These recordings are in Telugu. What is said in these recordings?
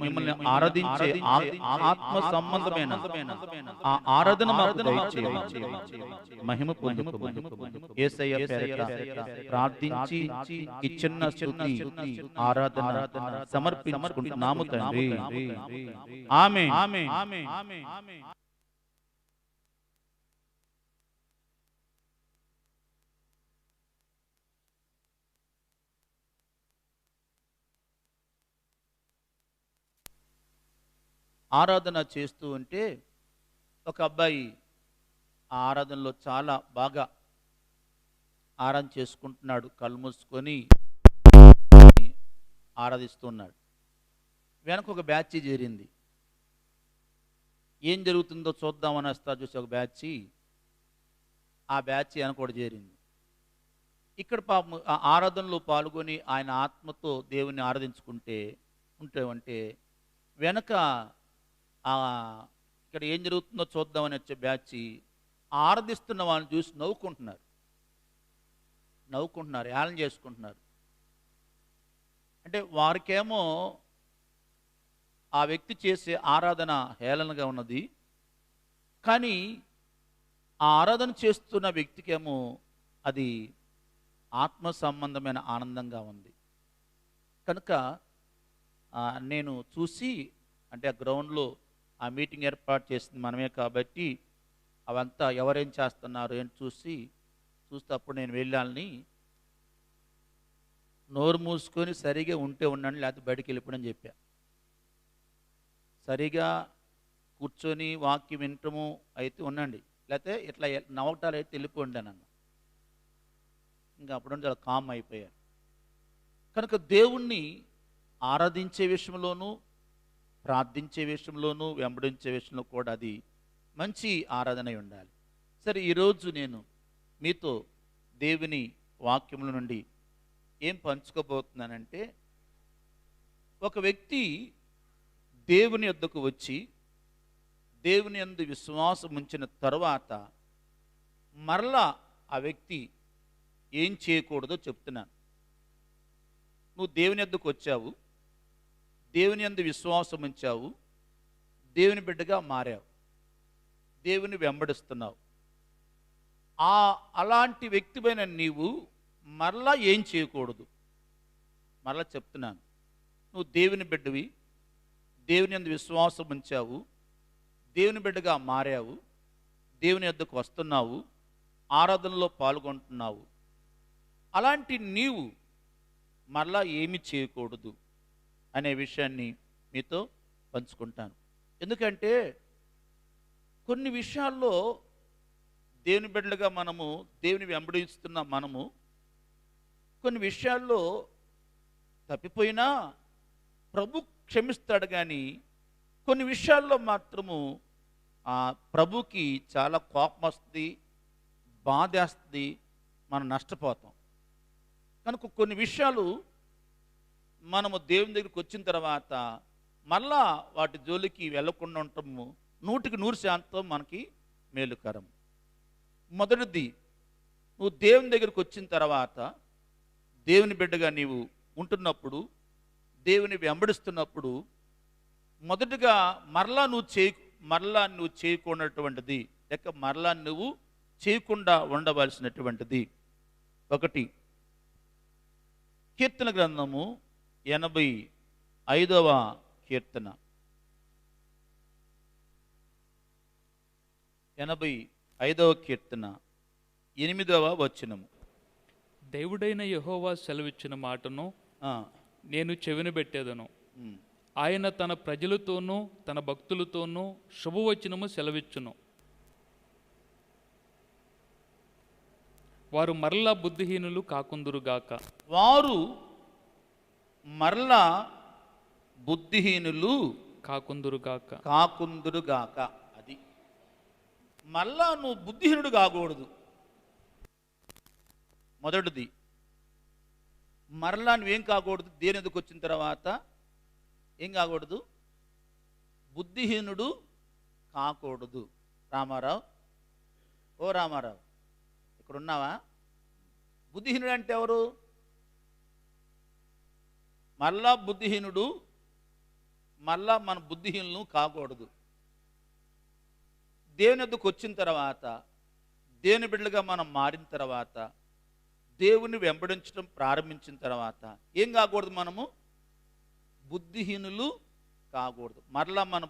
మిమ్మల్ని ఆరాధించే ఆత్మ సంబంధమైన ఆ ఆరాధన మాకు దయచేయండి. మహిమ పొందుకోమని యేసయ్య పేరిట ప్రార్థించి ఈ చిన్న స్తుతి ఆరాధన సమర్పించుకుంటున్నాము తండ్రి. ఆమేన్. ఆరాధన చేస్తూ ఉంటే ఒక అబ్బాయి ఆ ఆరాధనలో చాలా బాగా ఆరాధన చేసుకుంటున్నాడు. కళ్ళు మూసుకొని ఆరాధిస్తున్నాడు. వెనక ఒక బ్యాచ్ చేరింది. ఏం జరుగుతుందో చూద్దామని వస్తా చూసి ఒక బ్యాచ్, ఆ బ్యాచ్ వెనక కూడా చేరింది. ఇక్కడ పాపం ఆ ఆరాధనలో పాల్గొని ఆయన ఆత్మతో దేవుని ఆరాధించుకుంటే ఉంటే వెనక ఇక్కడ ఏం జరుగుతుందో చూద్దామని వచ్చే బ్యాచ్ ఆరాధిస్తున్న వాళ్ళని చూసి నవ్వుకుంటున్నారు, ఏళన చేసుకుంటున్నారు. అంటే వారికేమో ఆ వ్యక్తి చేసే ఆరాధన హేళనగా ఉన్నది, కానీ ఆ ఆరాధన చేస్తున్న వ్యక్తికేమో అది ఆత్మ సంబంధమైన ఆనందంగా ఉంది. కనుక నేను చూసి, అంటే ఆ గ్రౌండ్లో ఆ మీటింగ్ ఏర్పాటు చేసింది మనమే కాబట్టి అవంతా ఎవరేం చేస్తున్నారు అని చూస్తే అప్పుడు నేను వెళ్ళాలని, నోరు మూసుకొని సరిగా ఉంటే ఉండండి, లేకపోతే బయటికి వెళ్ళిపోండి చెప్పా. సరిగా కూర్చొని వాక్యం వినటము అయితే ఉండండి, లేకపోతే ఇట్లా నవ్వటాలు అయితే వెళ్ళిపోండి అన్న. ఇంకా అప్పుడు చాలా కామ్ అయిపోయారు. కనుక దేవుణ్ణి ఆరాధించే విషయంలోనూ, ప్రార్థించే విషయంలోనూ, వెంబడించే విషయంలో కూడా అది మంచి ఆరాధన ఉండాలి. సరే, ఈరోజు నేను మీతో దేవుని వాక్యముల నుండి ఏం పంచుకోబోతున్నానంటే, ఒక వ్యక్తి దేవుని యొద్దకు వచ్చి దేవుని యందు విశ్వాసం ఉంచిన తరువాత మరలా ఆ వ్యక్తి ఏం చేయకూడదో చెప్తున్నాను. నువ్వు దేవుని యొద్దకు వచ్చావు, దేవుని యందు విశ్వాసం ఉంచావు, దేవుని బిడ్డగా మారావు, దేవుని వెంబడిస్తున్నావు. అలాంటి వ్యక్తిపైన నీవు మరలా ఏం చేయకూడదు. మరలా చెప్తున్నాను, నువ్వు దేవుని బిడ్డవి, దేవుని యందు విశ్వాసం ఉంచావు, దేవుని బిడ్డగా మారావు, దేవుని యొద్దకు వస్తున్నావు, ఆరాధనలో పాల్గొంటున్నావు. అలాంటి నీవు మరలా ఏమి చేయకూడదు అనే విషయాన్ని మీతో పంచుకుంటాను. ఎందుకంటే కొన్ని విషయాల్లో దేవుని బిడ్డలుగా మనము, దేవుని వెంబడిస్తున్న మనము కొన్ని విషయాల్లో తప్పిపోయినా ప్రభు క్షమిస్తాడు, కానీ కొన్ని విషయాల్లో మాత్రము ప్రభుకి చాలా కోపం వస్తుంది, బాధేస్తుంది, మనం నష్టపోతాం. కనుక కొన్ని విషయాలు మనము దేవుని దగ్గరికి వచ్చిన తర్వాత మళ్ళా వాటి జోలికి వెళ్ళకుండా ఉండటము 100% మనకి మేలుకరం. మొదటిది, నువ్వు దేవుని దగ్గరికి వచ్చిన తర్వాత, దేవుని బిడ్డగా నీవు ఉంటున్నప్పుడు, దేవుని వెంబడిస్తున్నప్పుడు, మొదటగా మరలా నువ్వు చేయకున్నటువంటిది, లేక మరలా నువ్వు చేయకుండా ఉండవలసినటువంటిది ఒకటి. కీర్తన గ్రంథము 85వ కీర్తన 85వ కీర్తన 8వ వచనము. దేవుడైన యెహోవా సెలవిచ్చిన మాటను నేను చెవినబెట్టేదను. ఆయన తన ప్రజలతోనూ తన భక్తులతోనూ శుభవచనము సెలవిచ్చును. వారు మరలా బుద్ధిహీనులు కాకుందురుగాక. వారు మరలా బుద్ధిహీనులు కాకుందురుగాక. అది మళ్ళా నువ్వు బుద్ధిహీనుడు కాకూడదు. మొదటిది, మరలా నువ్వేం కాకూడదు, దేని ఎదుకు వచ్చిన తర్వాత ఏం కాకూడదు, బుద్ధిహీనుడు కాకూడదు. రామారావు, ఓ రామారావు, ఇక్కడ ఉన్నావా? బుద్ధిహీనుడు అంటే ఎవరు? మరలా బుద్ధిహీనుడు మళ్ళా మన బుద్ధిహీనులు కాకూడదు. దేవుని యొద్దకు వచ్చిన తర్వాత, దేవుని బిడ్డలుగా మనం మారిన తర్వాత, దేవుని వెంబడించడం ప్రారంభించిన తర్వాత ఏం కాకూడదు? మనము బుద్ధిహీనులు కాకూడదు. మరలా మన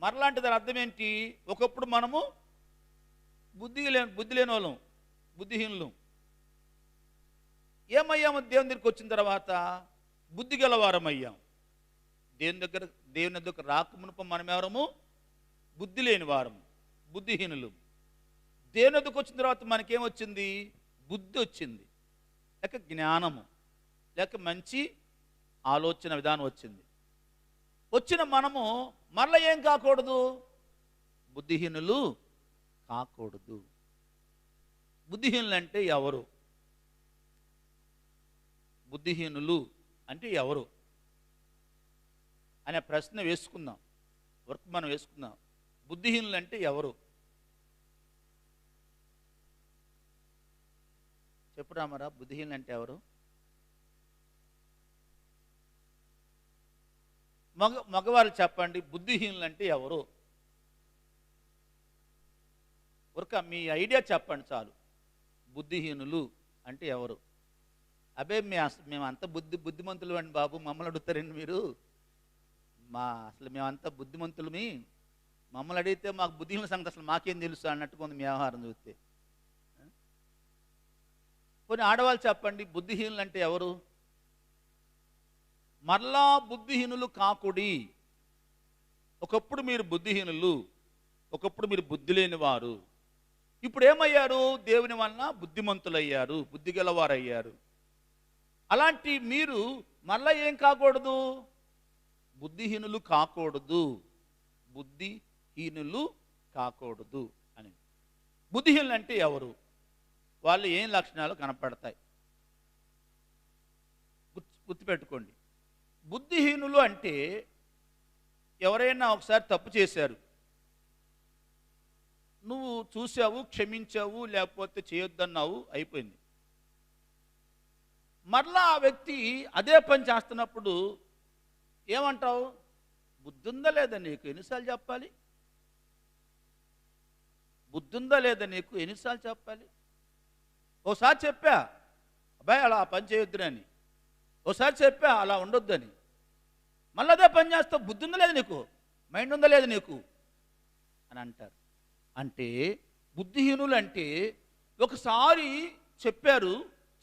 మరలా అంటే దాని అర్థం ఏంటి? ఒకప్పుడు మనము బుద్ధి లేని వాళ్ళం, బుద్ధిహీనులు. ఏమయ్యాము? దేవుని దగ్గరికి వచ్చిన తర్వాత బుద్ధి గలవారం అయ్యాం. దేవుని దగ్గర రాకమునుప మనం ఎవరము? బుద్ధి లేని వారము, బుద్ధిహీనులు. దేవుని దగ్గరకు వచ్చిన తర్వాత మనకేమొచ్చింది? బుద్ధి వచ్చింది, లేక జ్ఞానము, లేక మంచి ఆలోచన విధానం వచ్చింది. వచ్చిన మనము మరలా ఏం కాకూడదు? బుద్ధిహీనులు కాకూడదు. బుద్ధిహీనులు అంటే ఎవరు? బుద్ధిహీనులు అంటే ఎవరు అనే ప్రశ్న వేసుకుందాం. వర్క్ మనం వేసుకుందాం. బుద్ధిహీనులు అంటే ఎవరు? చెప్పు రామారా, బుద్ధిహీనులు అంటే ఎవరు? మగవారు చెప్పండి, బుద్ధిహీనులు అంటే ఎవరు? వర్క మీ ఐడియా చెప్పండి చాలు. బుద్ధిహీనులు అంటే ఎవరు? అబే మేము అంత బుద్ధిమంతులు అండి బాబు, మమ్మల్ని అడుగుతారండి మీరు? అసలు మేమంతా బుద్ధిమంతులమి, మమ్మల్ని అడిగితే మాకు బుద్ధిహీనుల సంగతి అసలు మాకేం తెలుసు అన్నట్టుగా ఉంది మీ వ్యవహారం చూస్తే. కొన్ని ఆడవాళ్ళు చెప్పండి, బుద్ధిహీనులు అంటే ఎవరు? మరలా బుద్ధిహీనులు కాకుడి. ఒకప్పుడు మీరు బుద్ధిహీనులు, ఒకప్పుడు మీరు బుద్ధి లేని వారు. ఇప్పుడు ఏమయ్యారు? దేవుని వలన బుద్ధిమంతులయ్యారు, బుద్ధి గలవారయ్యారు. అలాంటి మీరు మళ్ళా ఏం కాకూడదు? బుద్ధిహీనులు కాకూడదు, బుద్ధిహీనులు కాకూడదు అని. బుద్ధిహీనులు అంటే ఎవరు? వాళ్ళు ఏం లక్షణాలు కనపడతాయి? గుర్తుపెట్టుకోండి. బుద్ధిహీనులు అంటే ఎవరైనా ఒకసారి తప్పు చేశారు, నువ్వు చూసావు, క్షమించావు, లేకపోతే చేయొద్దన్నావు, అయిపోయింది. మరలా ఆ వ్యక్తి అదే పని చేస్తున్నప్పుడు ఏమంటావు? బుద్ధుందా లేదా నీకు? ఎన్నిసార్లు చెప్పాలి? బుద్ధుందా లేదా నీకు? ఎన్నిసార్లు చెప్పాలి? ఓసారి చెప్పా, అబ్బాయి అలా పని చేయొద్దునని. ఓసారి చెప్పా, అలా ఉండొద్దని. మళ్ళీ అదే పని చేస్తావు. బుద్ధి ఉందా లేదు నీకు? మైండ్ ఉందా లేదు నీకు అని అంటారు. అంటే బుద్ధిహీనులు అంటే ఒకసారి చెప్పారు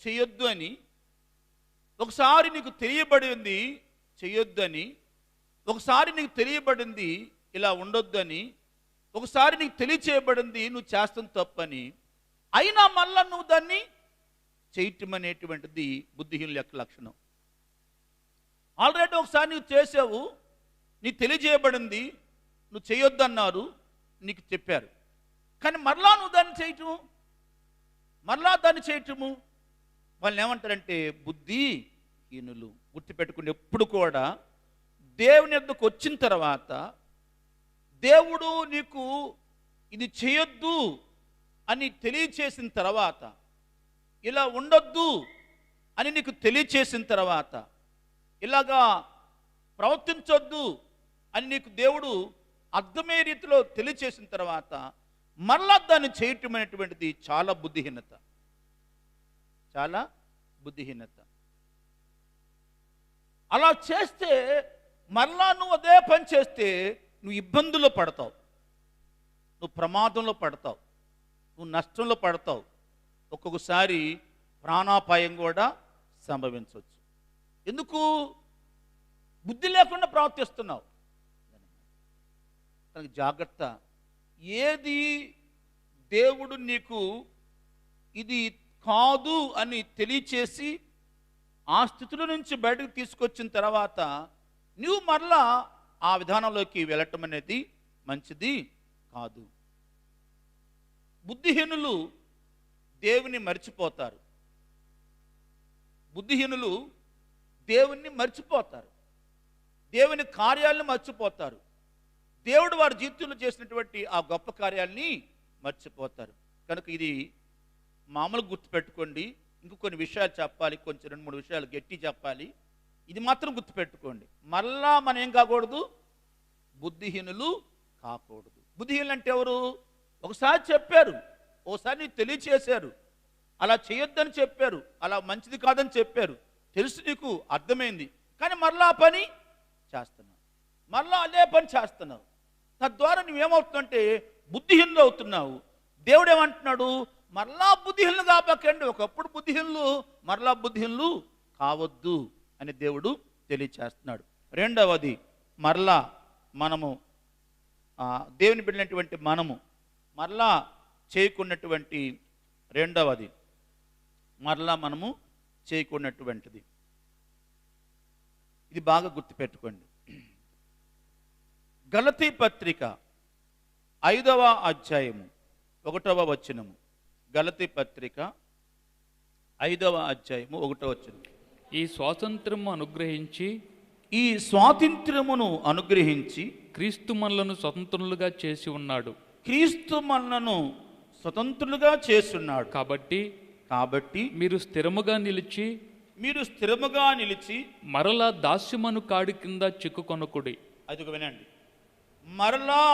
చేయొద్దు అని, ఒకసారి నీకు తెలియబడింది చేయొద్దు అని, ఒకసారి నీకు తెలియబడింది ఇలా ఉండొద్దు అని, ఒకసారి నీకు తెలియచేయబడింది నువ్వు చేస్తున్న తప్పని, అయినా మళ్ళా నువ్వు దాన్ని చేయటం అనేటువంటిది బుద్ధిహీనుల యొక్క లక్షణం. ఆల్రెడీ ఒకసారి నువ్వు చేసావు, నీకు తెలియజేయబడింది, నువ్వు చేయొద్దన్నారు, నీకు చెప్పారు, కానీ మరలా నువ్వు దాన్ని చేయటము, మరలా దాన్ని చేయటము, వాళ్ళని ఏమంటారంటే బుద్ధిహీనులు. గుర్తుపెట్టుకుని ఎప్పుడు కూడా దేవుని యొద్దకు వచ్చిన తర్వాత, దేవుడు నీకు ఇది చేయొద్దు అని తెలియచేసిన తర్వాత, ఇలా ఉండొద్దు అని నీకు తెలియచేసిన తర్వాత, ఇలాగా ప్రవర్తించొద్దు అని నీకు దేవుడు అర్థమయ్యే రీతిలో తెలియచేసిన తర్వాత మరలా దాన్ని చేయటం అనేటువంటిది చాలా బుద్ధిహీనత, చాలా బుద్ధిహీనత. అలా చేస్తే మరలా నువ్వు అదే పని చేస్తే నువ్వు ఇబ్బందుల్లో పడతావు, నువ్వు ప్రమాదంలో పడతావు, నువ్వు నష్టంలో పడతావు, ఒక్కొక్కసారి ప్రాణాపాయం కూడా సంభవించవచ్చు. ఎందుకు? బుద్ధి లేకుండా ప్రవర్తిస్తున్నావు. దానికి జాగ్రత్త. ఏది దేవుడు నీకు ఇది కాదు అని తెలియచేసి ఆ స్థితిలో నుంచి బయటకు తీసుకొచ్చిన తర్వాత నువ్వు మరలా ఆ విధానంలోకి వెళ్ళటం అనేది మంచిది కాదు. బుద్ధిహీనులు దేవుని మర్చిపోతారు, బుద్ధిహీనులు దేవుణ్ణి మర్చిపోతారు, దేవుని కార్యాలను మర్చిపోతారు, దేవుడు వారి జీవితంలో చేసినటువంటి ఆ గొప్ప కార్యాలని మర్చిపోతారు. కనుక ఇది మామూలు గుర్తుపెట్టుకోండి. ఇంకో కొన్ని విషయాలు చెప్పాలి, కొంచెం 2-3 విషయాలు గట్టి చెప్పాలి. ఇది మాత్రం గుర్తుపెట్టుకోండి. మరలా మనం ఏం కాకూడదు? బుద్ధిహీనులు కాకూడదు. బుద్ధిహీనులు అంటే ఎవరు? ఒకసారి చెప్పారు, ఓసారి నీకు తెలియచేశారు, అలా చేయొద్దని చెప్పారు, అలా మంచిది కాదని చెప్పారు, తెలుసు, నీకు అర్థమైంది, కానీ మరలా ఆ పని చేస్తున్నావు, మరలా అదే పని చేస్తున్నావు. తద్వారా నువ్వేమవుతుందంటే బుద్ధిహీనులు అవుతున్నావు. దేవుడు ఏమంటున్నాడు? మరలా బుద్ధిహీనులు కాపాకండి. ఒకప్పుడు బుద్ధిహీనులు, మరలా బుద్ధిహీనులు కావద్దు అని దేవుడు తెలియచేస్తున్నాడు. రెండవది, మరలా మనము దేవుని బిడ్డలైనటువంటి మనము మరలా చేయకున్నటువంటి రెండవది, మరలా మనము చేయకున్నటువంటిది, ఇది బాగా గుర్తుపెట్టుకోండి. గలతీ పత్రిక 5వ అధ్యాయము 1వ వచనము. గలతీ పత్రిక 5వ అధ్యాయము 1వ వచనం. ఈ స్వాతంత్రము అనుగ్రహించి, ఈ స్వాతంత్ర్యమును అనుగ్రహించి క్రీస్తు మనలను స్వతంత్రులుగా చేసి ఉన్నాడు. క్రీస్తు మనలను స్వతంత్రులుగా చేస్తున్నాడు. కాబట్టి మీరు స్థిరముగా నిలిచి మరలా దాస్యమను కాడి కింద చిక్కుకొనకుడి. అది వినండి, మరలా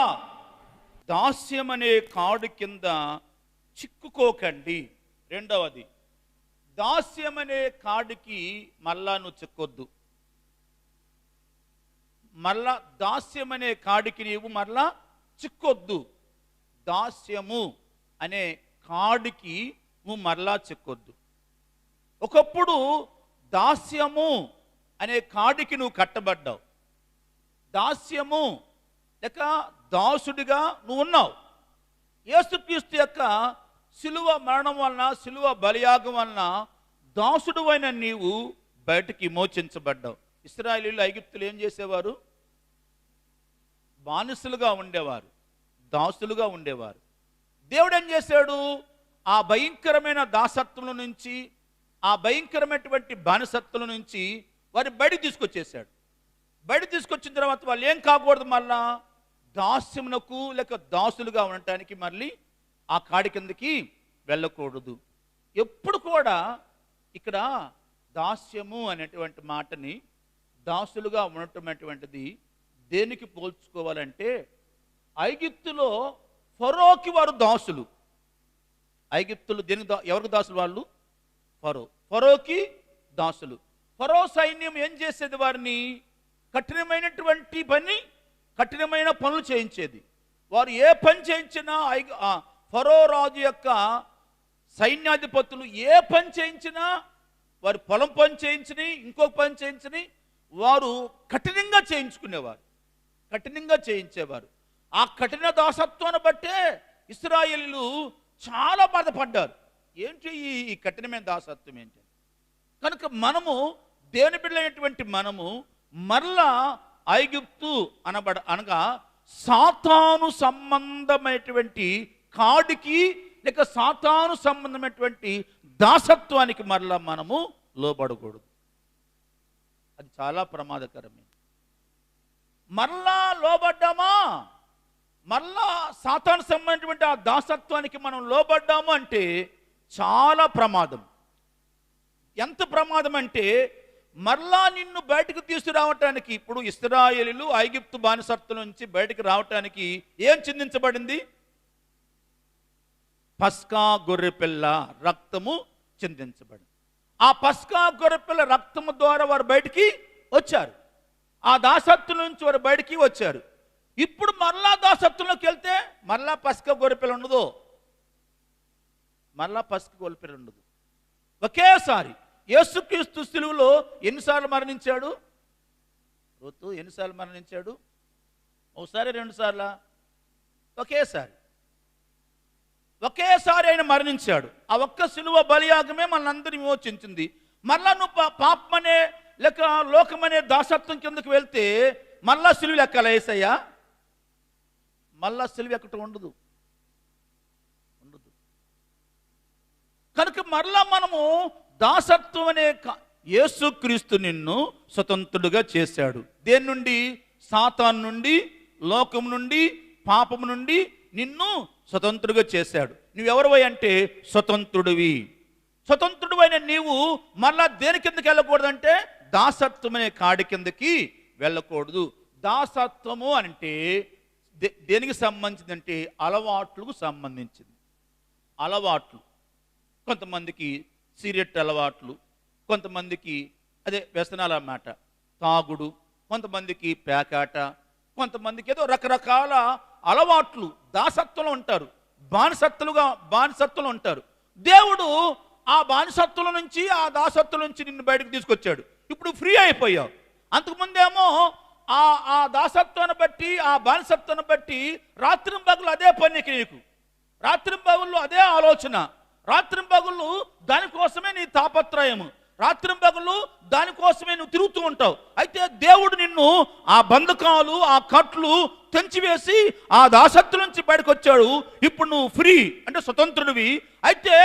దాస్యమనే కాడు కింద చిక్కుకోకండి. రెండవది, దాస్యమనే కాడికి మరలా నువ్వు చిక్కొద్దు. మరలా దాస్యమనే కాడికి నీవు మరలా చిక్కొద్దు. దాస్యము అనే కాడికి నువ్వు మరలా చిక్కొద్దు. ఒకప్పుడు దాస్యము అనే కాడికి నువ్వు కట్టబడ్డావు. దాస్యము లేక దాసుడిగా నువ్వు ఉన్నావు. యేసుక్రీస్తు యొక్క శిలువ మరణం వలన, శిలువ బలియాగం వలన దాసుడు అయిన నీవు బయటికి మోచించబడ్డావు. ఇశ్రాయేలీయులు ఐగుప్తులు ఏం చేసేవారు? బానిసలుగా ఉండేవారు, దాసులుగా ఉండేవారు. దేవుడు ఏం చేశాడు? ఆ భయంకరమైన దాసత్వం నుంచి, ఆ భయంకరమైనటువంటి బానిసత్వం నుంచి వారిని బయటికి తీసుకొచ్చేసాడు. బయటికి తీసుకొచ్చిన తర్వాత వాళ్ళు ఏం కాకూడదు? మళ్ళా దాస్యమునకు లేక దాసులుగా ఉండటానికి మళ్ళీ ఆ కాడి కిందకి వెళ్ళకూడదు. ఎప్పుడు కూడా ఇక్కడ దాస్యము అనేటువంటి మాటని, దాసులుగా ఉండటం అటువంటిది దేనికి పోల్చుకోవాలంటే, ఐగుప్తులో ఫరోకి వారు దాసులు. ఐగుప్తులు దేనికి ఎవరికి దాసులు? వాళ్ళు ఫరోకి దాసులు. ఫరో సైన్యం ఏం చేసేది? వారిని కఠినమైనటువంటి కఠినమైన పనులు చేయించేది. వారు ఏ పని చేయించినా, ఫరో రాజు యొక్క సైన్యాధిపతులు ఏ పని చేయించినా, వారి పొలం పని చేయించని, ఇంకొక పని చేయించని, వారు కఠినంగా చేయించుకునేవారు, కఠినంగా చేయించేవారు. ఆ కఠిన దాసత్వాన్ని బట్టే ఇశ్రాయేలీయులు చాలా బాధపడ్డారు. ఏంటి ఈ కఠినమైన దాసత్వం ఏంటి? కనుక మనము దేవుని బిడ్డలైనటువంటి మనము మరలా ఐగుప్తు అనగా సాతాను సంబంధమైనటువంటి కాడికి లేక సాతాను సంబంధమైనటువంటి దాసత్వానికి మరలా మనము లోబడకూడదు. అది చాలా ప్రమాదకరమే. మరలా లోబడ్డామా, మరలా సాతాను సంబంధించినటువంటి ఆ దాసత్వానికి మనం లోబడ్డాము అంటే చాలా ప్రమాదం. ఎంత ప్రమాదం అంటే, మరలా నిన్ను బయటకు తీసుకురావటానికి, ఇప్పుడు ఇశ్రాయేలీయులు ఐగుప్తు బానిసత్వం నుంచి బయటకు రావటానికి ఏం చిందించబడింది? పస్కా గొర్రెపిల్ల రక్తము చిందించబడింది. ఆ పస్కా గొర్రెపిల్ల రక్తము ద్వారా వారు బయటికి వచ్చారు. ఆ దాసత్వం నుంచి వారు బయటికి వచ్చారు. ఇప్పుడు మరలా దాసత్వంలోకి వెళ్తే మరలా పస్కా గొర్రెపిల్ల ఉండదు, మరలా పస్కా గొర్రెపిల్ల ఉండదు. ఒకేసారి యేసుక్రీస్తు శిలువలో ఎన్నిసార్లు మరణించాడు? ఋతు ఎన్నిసార్లు మరణించాడు? ఒకసారి, రెండు సార్లా? ఒకేసారి ఆయన మరణించాడు. ఆ ఒక్క శిలువ బలియాగమే మనందరినీ విమోచించింది. మరలా నువ్వు పాపమనే లేక లోకమనే దాసత్వం కిందకు వెళ్తే మళ్ళా సిలువ ఎక్కాల యేసయ్యా? మళ్ళా సిలువ ఎక్కటం ఉండదు. కనుక మరలా మనము దాసత్వం అనే యేసుక్రీస్తు నిన్ను స్వతంత్రుడుగా చేశాడు. దేని నుండి? సాతాను నుండి, లోకం నుండి, పాపం నుండి నిన్ను స్వతంత్రుడుగా చేశాడు. నువ్వెవరివై అంటే స్వతంత్రుడివి. స్వతంత్రుడు అయిన నీవు మళ్ళా దేని కిందకి వెళ్ళకూడదంటే దాసత్వం అనే కాడి కిందకి వెళ్ళకూడదు. దాసత్వము అంటే దేనికి సంబంధించిందంటే అలవాట్లకు సంబంధించింది. అలవాట్లు, కొంతమందికి సిగరెట్ అలవాట్లు, కొంతమందికి అదే వ్యసనాలు అన్నమాట, తాగుడు, కొంతమందికి పేకాట, కొంతమందికి ఏదో రకరకాల అలవాట్లు దాసత్వంలో ఉంటారు, బానిసత్వంలో ఉంటారు. దేవుడు ఆ బానిసత్వం నుంచి, ఆ దాసత్వం నుంచి నిన్ను బయటకు తీసుకొచ్చాడు. ఇప్పుడు ఫ్రీ అయిపోయావు. అంతకుముందేమో ఆ దాసత్వాన్ని బట్టి, ఆ బానిసత్వాన్ని బట్టి రాత్రింబగళ్ళు అదే పని నీకు, రాత్రింబగళ్ళు అదే ఆలోచన, రాత్రింబగళ్ళు దానికోసమే నీ తాపత్రయము, రాత్రింబగళ్ళు దానికోసమే నువ్వు తిరుగుతూ ఉంటావు. అయితే దేవుడు నిన్ను ఆ బంధకాలు, ఆ కట్లు తెంచివేసి ఆ దాసత్వం నుంచి బయటకు వచ్చాడు. ఇప్పుడు నువ్వు ఫ్రీ అంటే స్వతంత్రుడివి. అయితే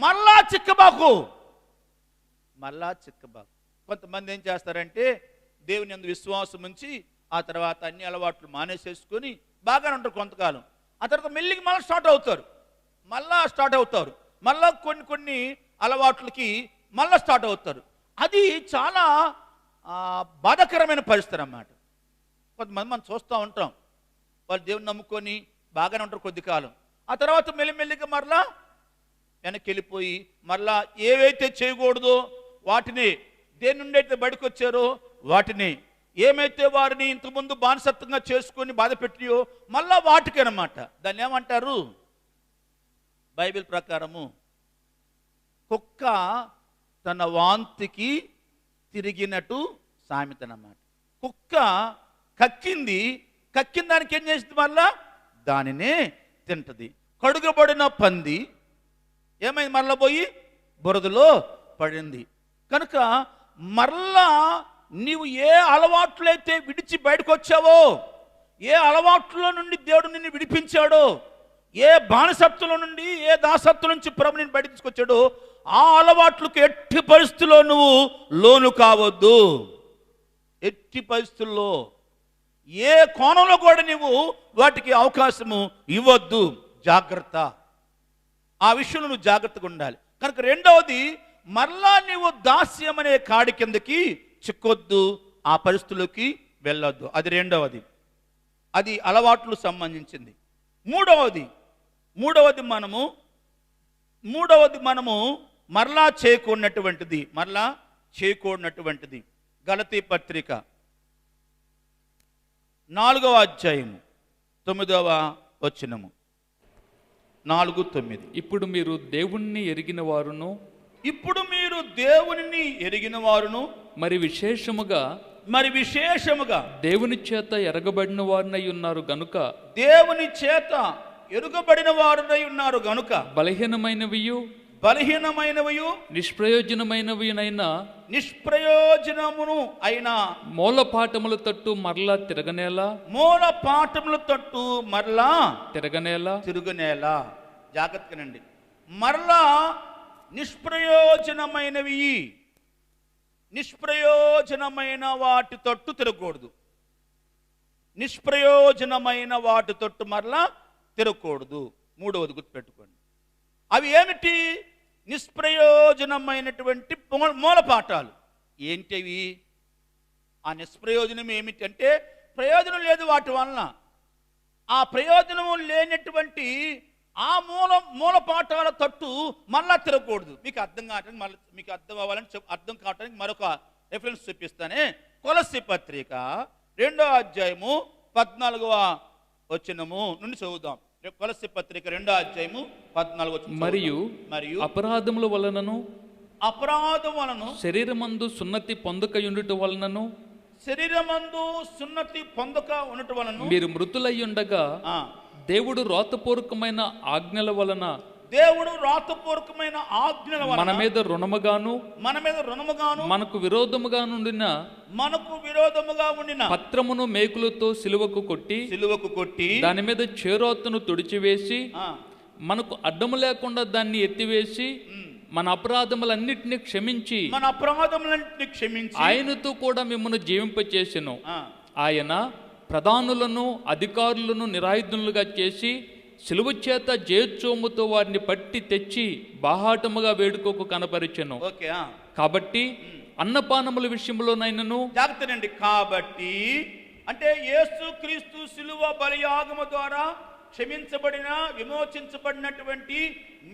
మళ్ళా చిక్కబాకు. కొంతమంది ఏం చేస్తారంటే దేవుని యందు విశ్వాసం ఉంచి ఆ తర్వాత అన్ని అలవాట్లు మానేసేసుకొని బాగానే ఉంటారు కొంతకాలం. ఆ తర్వాత మెల్లికి మళ్ళీ స్టార్ట్ అవుతారు, మళ్ళా కొన్ని అలవాట్లకి మళ్ళీ స్టార్ట్ అవుతారు. అది చాలా బాధాకరమైన పరిస్థితి అన్నమాట. కొంతమంది మనం చూస్తూ ఉంటాం, వాళ్ళు దేవుని నమ్ముకొని బాగానే ఉంటారు కొద్ది కాలం, ఆ తర్వాత మెల్లిమెల్లిగా మరలా వెనక్కి వెళ్ళిపోయి మరలా ఏవైతే చేయకూడదో వాటిని, దేని నుండి అయితే బయటకు వచ్చారో వాటిని, ఏమైతే వారిని ఇంతకుముందు బానిసత్వంగా చేసుకొని బాధ పెట్టియో మళ్ళా వాటికేనమాట. దాన్ని ఏమంటారు బైబిల్ ప్రకారము? కుక్క తన వాంతికి తిరిగినట్టు సామెత అన్నమాట. కుక్క కక్కిన దానికి ఏం చేసింది? మళ్ళా దానినే తింటది. కడుగబడిన పంది ఏమైంది? మరలా పోయి బురదలో పడింది. కనుక మరలా నీవు ఏ అలవాట్లయితే విడిచి బయటకు వచ్చావో, ఏ అలవాట్ల నుండి దేవుడు నిన్ను విడిపించాడో, ఏ బానిసత్వంలో నుండి, ఏ దాసత్వం నుంచి ప్రభు నిన్ను బయట తీసుకొచ్చాడో, ఆ అలవాట్లకు ఎట్టి పరిస్థితుల్లో నువ్వు లోను కావద్దు. ఎట్టి పరిస్థితుల్లో ఏ కోణంలో కూడా నువ్వు వాటికి అవకాశము ఇవ్వద్దు. జాగ్రత్త, ఆ విషయంలో నువ్వు జాగ్రత్తగా ఉండాలి. కనుక రెండవది, మరలా నీవు దాస్యం అనే కాడి కిందకి చిక్కొద్దు, ఆ పరిస్థితుల్లోకి వెళ్ళొద్దు. అది రెండవది, అది అలవాట్లు సంబంధించింది. మూడవది మనము మరలా చేయకూడనటువంటిది గలతీ పత్రిక 4వ అధ్యాయము 9వ వచనము, 4:9. ఇప్పుడు మీరు దేవుణ్ణి ఎరిగిన వారును మరి విశేషముగా దేవుని చేత ఎరగబడిన వారినై ఉన్నారు గనుక బలహీనమైనవియు నిష్ప్రయోజనమును అయినా మూలపాఠముల తట్టు మరలా తిరగనేలా. జాగ్రత్తగానండి. మరలా నిష్ప్రయోజనమైన వాటి తట్టు తిరగకూడదు. నిష్ప్రయోజనమైన వాటి తట్టు మరలా తిరగకూడదు. మూడవది గుర్తుపెట్టుకోండి. అవి ఏమిటి? నిష్ప్రయోజనమైనటువంటి మూలపాఠాలు ఏంటివి? ఆ నిష్ప్రయోజనం ఏమిటి అంటే ప్రయోజనం లేదు వాటి వలన. ఆ ప్రయోజనము లేనటువంటి ఆ మూలపాఠాల తట్టు మళ్ళా తిరగకూడదు. మీకు అర్థం కావడానికి మరొక రెఫరెన్స్ చూపిస్తానే. కొలస్సీ పత్రిక 2వ అధ్యాయము 14వ వచనము నుండి చదువుదాం. కొలస్సీ పత్రిక 2వ అధ్యాయము 14వ వచనం. మరియు అపరాధముల వలనను శరీరమందు సున్నతి పొందక ఉండుట వలన మీరు మృతులయ్యుండగా దేవుడు రాతపూర్వకమైన ఆజ్ఞల వలన మన మీద రుణముగాను మనకు విరోధముగా ఉండిన పత్రమును మేకులతో సిలువకు కొట్టి దాని మీద చేరోతును తుడిచివేసి మనకు అడ్డము లేకుండా దాన్ని ఎత్తివేసి మన అపరాధములన్నిటిని క్షమించి ఆయనతో కూడా మిమ్మల్ని జీవింపచేసెను. ఆయన ప్రధానులను అధికారులను నిరాయుధులుగా చేసి సిలువ చేత జయచోముతో వారిని పట్టి తెచ్చి బాహాటముగా వేడుకోకు కనపరిచెను. కాబట్టి అన్నపానముల విషయంలోనైనను. జాగ్రత్తనండి. కాబట్టి అంటే యేసు క్రీస్తు శిలువ బలియాగము ద్వారా క్షమించబడిన విమోచించబడినటువంటి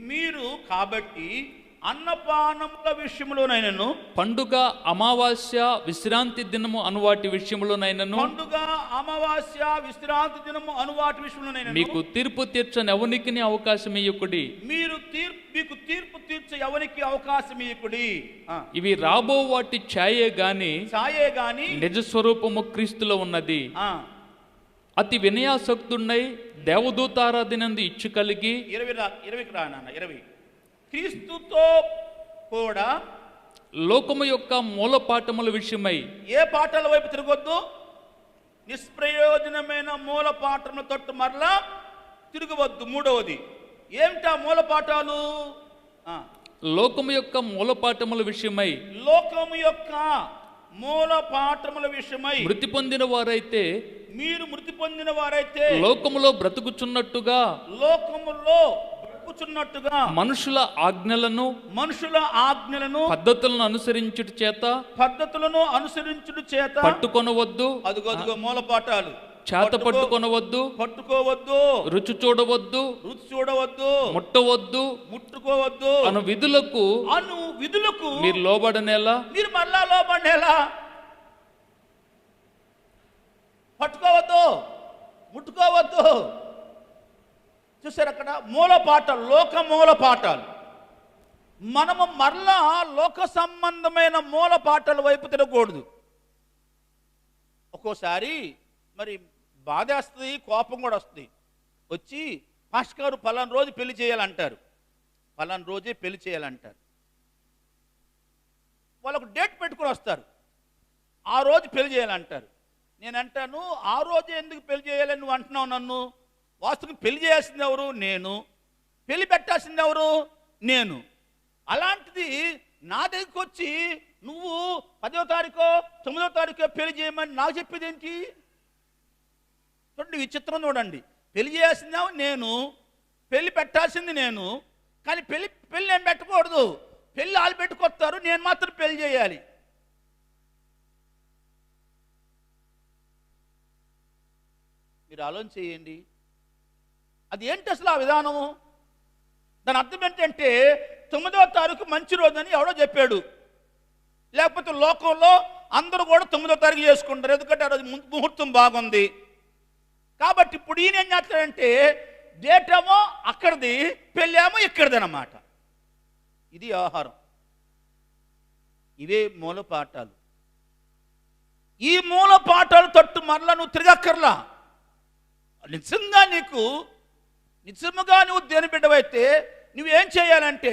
మీరు కాబట్టి అన్నపానముల విషయంలోనైనను, పండుగ, అమావాస్య, విశ్రాంతి దినము అనువాటి విషయంలోనైనను, పండుగ, అమావాస్య, విశ్రాంతి దినము అనువాటి విషయంలోనైనను మీకు తీర్పు తీర్చని ఎవనికి అవకాశం ఇయ్యకుడి. మీకు తీర్పు తీర్చ ఎవరికి అవకాశం ఇయ్యకుడి. ఇవి రాబో వాటి ఛాయే గాని నిజ స్వరూపము క్రీస్తులో ఉన్నది. అతి వినయాసక్తున్నై దేవదూతారాధనందు ఇచ్చు కలిగి 20 క్రీస్తుతో కూడా లోకము యొక్క మూల పాఠముల విషయమై ఏ పాఠాల వైపు తిరగొద్దు, నిష్ప్రయోజనమైన మూల పాఠముల తట్టు మరలా తిరగవద్దు. మూడవది ఏమిటా మూల పాఠాలు? లోకము యొక్క మూల పాఠముల విషయమై, లోకము యొక్క మూల పాఠముల విషయమై మృతి పొందిన వారైతే, మీరు మృతి పొందిన వారైతే లోకములో బ్రతుకుచున్నట్టుగా మనుషుల ఆజ్ఞలను పద్ధతులను అనుసరించుట చేత పట్టుకొనవద్దు. అదుగో మూల పాఠాలు. చేత పట్టుకొనవద్దు, రుచి చూడవద్దు, ముట్టుకోవద్దు అను విధులకు మీరు లోబడనేలా, మీరు మళ్ళా లోబడనేలా. పట్టుకోవద్దు, ముట్టుకోవద్దు. చూసారు అక్కడ మూల పాఠాలు, లోక మూల పాఠాలు. మనము మరలా లోక సంబంధమైన మూల పాఠాల వైపు తిరగకూడదు. ఒక్కోసారి మరి బాధేస్తుంది, కోపం కూడా వస్తుంది. వచ్చి పాస్టర్ గారు పలానా రోజు పెళ్లి చేయాలంటారు, పలానా రోజే పెళ్లి చేయాలంటారు. వాళ్ళకు డేట్ పెట్టుకుని వస్తారు, ఆ రోజు పెళ్లి చేయాలంటారు. నేను అంటాను, ఆ రోజే ఎందుకు పెళ్లి చేయాలని నువ్వు అంటున్నావు నన్ను? వాస్తవం పెళ్లి చేయాల్సింది ఎవరు? నేను. పెళ్లి పెట్టాల్సింది ఎవరు? నేను. అలాంటిది నా దగ్గరికి వచ్చి నువ్వు 10వ తారీఖో 9వ తారీఖో పెళ్లి చేయమని నాకు చెప్పేది ఏంటి? చూడండి, విచిత్రం చూడండి. పెళ్లి చేయాల్సింది నేను, పెళ్లి పెట్టాల్సింది నేను, కానీ పెళ్లి నేను పెట్టకూడదు. పెళ్లి వాళ్ళు పెట్టుకొస్తారు, నేను మాత్రం పెళ్లి చేయాలి. మీరు ఆలోచన చేయండి, అది ఏంటి అసలు ఆ విధానము? దాని అర్థం ఏంటంటే 9వ తారీఖు మంచి రోజు అని ఎవడో చెప్పాడు. లేకపోతే లోకంలో అందరూ కూడా 9వ తారీఖు చేసుకుంటారు, ఎందుకంటే ఆ రోజు ముహూర్తం బాగుంది. కాబట్టి ఇప్పుడు ఈయన ఏం చేస్తాడంటే డేట్ ఏమో అక్కడిది, పెళ్ళేమో ఇక్కడిది అన్నమాట. ఇది ఆహారం. ఇవే మూల పాఠాలు. ఈ మూల పాఠాలు తట్టు మరలా నువ్వు తిరగక్కర్లా. నిజముగా నువ్వు దేని బిడ్డవైతే నువ్వేం చేయాలంటే,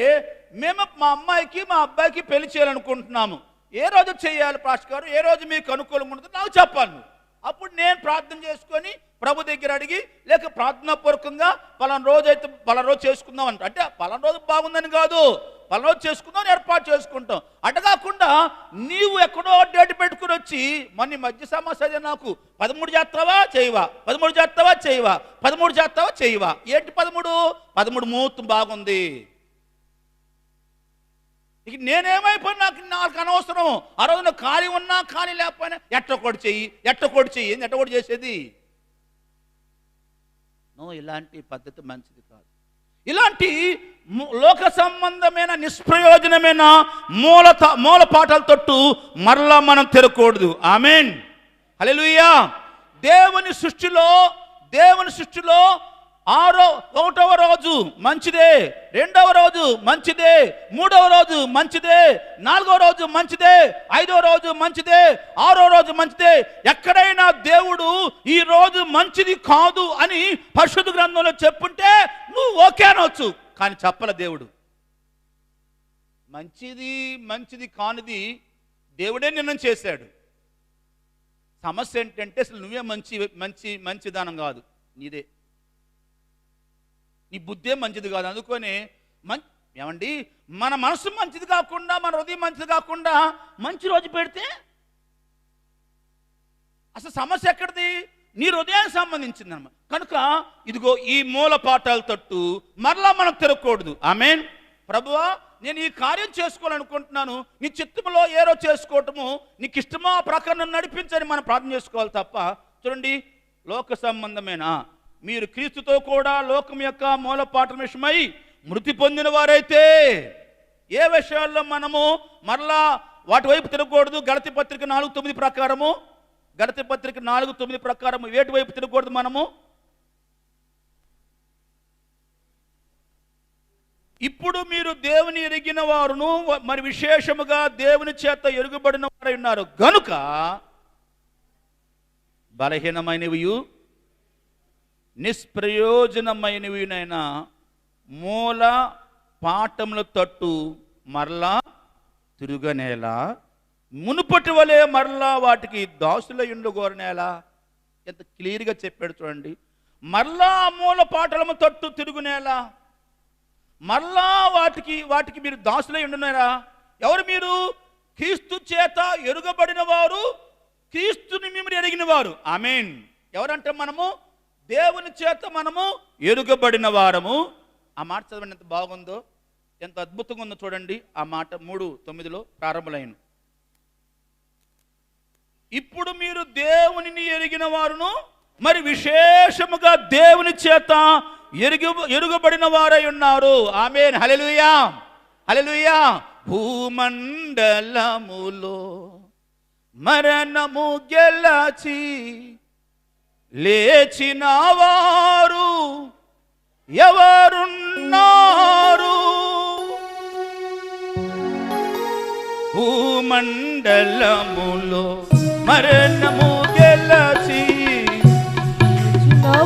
మేము మా అమ్మాయికి మా అబ్బాయికి పెళ్లి చేయాలనుకుంటున్నాము, ఏ రోజు చేయాలి పాస్టర్ గారు, ఏ రోజు మీకు అనుకూలంగా ఉంటుంది నాకు చెప్పాలి. అప్పుడు నేను ప్రార్థన చేసుకొని ప్రభు దగ్గర అడిగి, లేక ప్రార్థనాపూర్వకంగా పలానా రోజు అయితే పలానా రోజు చేసుకుందాం అంటే పలానా రోజు బాగుందని కాదు, పలానా రోజు చేసుకుందాం ఏర్పాటు చేసుకుంటాం. అటు కాకుండా నీవు ఎక్కడో డేట్ పెట్టుకుని వచ్చి మన మధ్య సమస్య నాకు 13 చేస్తావా చేయవా, 13 చేస్తావా చేయవా, 13 చేస్తావా చేయవా. ఏంటి 13 ముహూర్తం బాగుంది. ఇక నేనేమైపోయి నాకు అనవసరం. ఆ రోజున ఖాళీ ఉన్నా ఖాళీ లేకపోయినా ఎట్టకొడి చెయ్యి ఎట్టకొడి చేసేది. ఇలాంటి పద్ధతి మంచిది కాదు. ఇలాంటి లోక సంబంధమైన నిష్ప్రయోజనమైన మూల పాఠాల తట్టు మరలా మనం తిరగకూడదు. ఆమేన్, హల్లెలూయా. దేవుని సృష్టిలో 1వ రోజు మంచిదే, 2వ రోజు మంచిదే, 3వ రోజు మంచిదే, 4వ రోజు మంచిదే, 5వ రోజు మంచిదే, 6వ రోజు మంచిదే. ఎక్కడైనా దేవుడు ఈ రోజు మంచిది కాదు అని పరిశుద్ధ గ్రంథంలో చెప్పుంటే నువ్వు ఓకే అనవచ్చు, కానీ చెప్పల దేవుడు. మంచిది కానిది దేవుడే నిర్ణయం చేశాడు. సమస్య ఏంటంటే అసలు నువ్వే మంచిదానం కాదు, నీదే, నీ బుద్ధే మంచిది కాదు. అందుకని ఏమండి, మన మనసు మంచిది కాకుండా, మన హృదయం మంచిది కాకుండా మంచి రోజు పెడితే అసలు సమస్య ఎక్కడిది? నీ హృదయానికి సంబంధించింది అన్నమాట. కనుక ఇదిగో ఈ మూల పాఠాల తట్టు మరలా మనం తిరగకూడదు. ఆమేన్. ప్రభువా, నేను ఈ కార్యం చేసుకోవాలనుకుంటున్నాను, నీ చిత్తములో ఏరో చేసుకోవటము నీకు ఇష్టమా ప్రకారం నడిపించని మనం ప్రార్థన చేసుకోవాలి తప్ప. చూడండి, లోక సంబంధమైన మీరు క్రీస్తుతో కూడా లోకం యొక్క మూలపాఠం విషయమై మృతి పొందిన వారైతే ఏ విషయాల్లో మనము మరలా వాటి వైపు తిరగకూడదు. గలతీ పత్రిక 4:9 ప్రకారము, గలతీ పత్రిక 4:9 ప్రకారము వేటి వైపు తిరగకూడదు మనము? ఇప్పుడు మీరు దేవుని ఎరిగిన వారును మరి విశేషముగా దేవుని చేత ఎరుగుబడిన వారై ఉన్నారు గనుక బలహీనమైనవి నిష్ప్రయోజనమైనవినైనా మూల పాఠముల తట్టు మరలా తిరుగనేలా మునుపటి వలె మరలా వాటికి దాసులై ఉండగోరనేలా. ఎంత క్లియర్గా చెప్పాడు చూడండి. మరలా మూల పాఠముల తట్టు తిరుగునేలా, మరలా వాటికి మీరు దాసులై ఉండున్నారా? ఎవరు మీరు? క్రీస్తు చేత ఎరుగబడిన వారు, క్రీస్తుని మిమ్మల్ని ఎరిగిన వారు. ఆమేన్. ఎవరంటే మనము దేవుని చేత మనము ఎరుగబడిన వారము. ఆ మాట చదవండి, ఎంత బాగుందో, ఎంత అద్భుతంగా ఉందో చూడండి. ఆ మాట 3:9 ప్రారంభమైన, ఇప్పుడు మీరు దేవునిని ఎరిగిన వారును మరి విశేషముగా దేవుని చేత ఎరుగబడిన వారై ఉన్నారు. ఆమేన్. హల్లెలూయా, హల్లెలూయా. భూమండలములో మరణము గెలచి లేచిన వారు ఎవరున్నారు? భూమండలములో మరణము గెలచి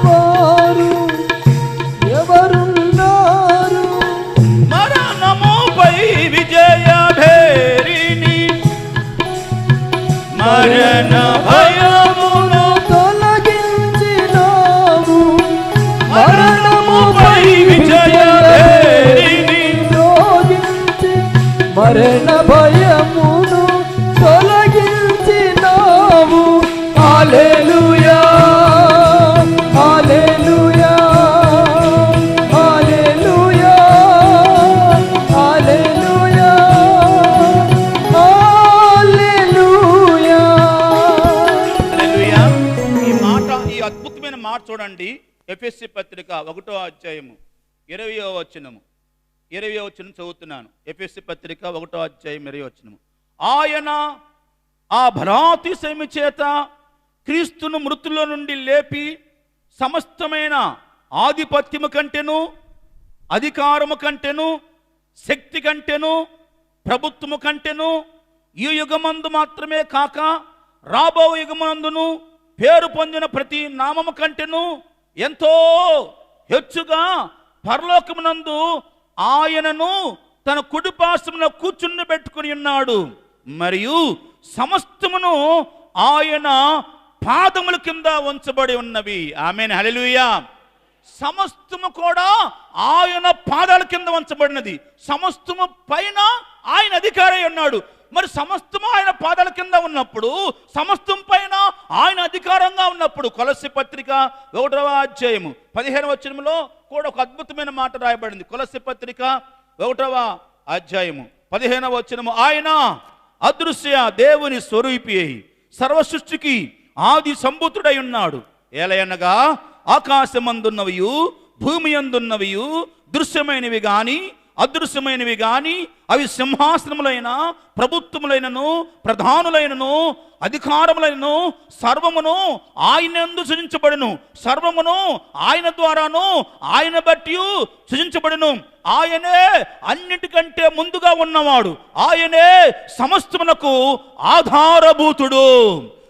వారు ఎవరున్నారు? మరణముపై విజయ భేరిని, మరణ భయమును తొలగించినావు, మరణముపై విజయ భేరిని తొలగించి మరణ భయమును తొలగించినావు. హల్లెలూయా, హల్లెలూయా, హల్లెలూయా, హల్లెలూయా, హల్లెలూయా. హల్లెలూయా. ఈ మాట, ఈ అద్భుతమైన మాట చూడండి. ఎఫెసీ పత్రిక 1వ అధ్యాయము 20వ వచనము, 20వ వచనం చదువుతున్నాను. ఎఫెసీ పత్రిక 1వ అధ్యాయం 20వ వచనము. ఆయన ఆ బలాతిశయము చేత క్రీస్తును మృతుల నుండి లేపి సమస్తమైన ఆధిపత్యము కంటెను, అధికారము కంటెను, శక్తి కంటెను, ప్రభుత్వము కంటెను ఈ యుగమందు మాత్రమే కాక రాబో యుగమందును పేరు పొందిన ప్రతి నామము కంటెను ఎంతో హెచ్చుగా పరలోకమునందు ఆయనను తన కుడిపార్శ్వమున కూర్చుని పెట్టుకుని ఉన్నాడు. మరియు సమస్తమును ఆయన పాదముల కింద ఉంచబడి ఉన్నవి. ఆమేన్. హల్లెలూయా. సమస్తము కూడా ఆయన పాదాల కింద ఉంచబడినది. సమస్తము పైన ఆయన అధికారి ఉన్నాడు. మరి సమస్తము ఆయన పాదాల కింద ఉన్నప్పుడు, సమస్తం పైన ఆయన అధికారంగా ఉన్నప్పుడు, కొలస్సీ పత్రిక 1వ అధ్యాయము 15వ వచనంలో కూడా ఒక అద్భుతమైన మాట రాయబడింది. కొలస్సీ పత్రిక 1వ అధ్యాయము 15వ వచనము, ఆయన అదృశ్య దేవుని స్వరూపి అయి సర్వ సృష్టికి ఆది సంభూతుడై ఉన్నాడు. ఏలయనగా ఆకాశమందున్నవియు భూమి అందున్నవియు దృశ్యమైనవి గాని అదృశ్యమైనవి గాని అవి సింహాసనములైన ప్రభుత్వములైనను ప్రధానులైనను అధికారములైనను సర్వమును ఆయనందు సృజించబడును. సర్వమును ఆయన ద్వారాను ఆయన బట్టి సృజించబడును. ఆయనే అన్నిటికంటే ముందుగా ఉన్నవాడు. ఆయనే సమస్తమునకు ఆధారభూతుడు.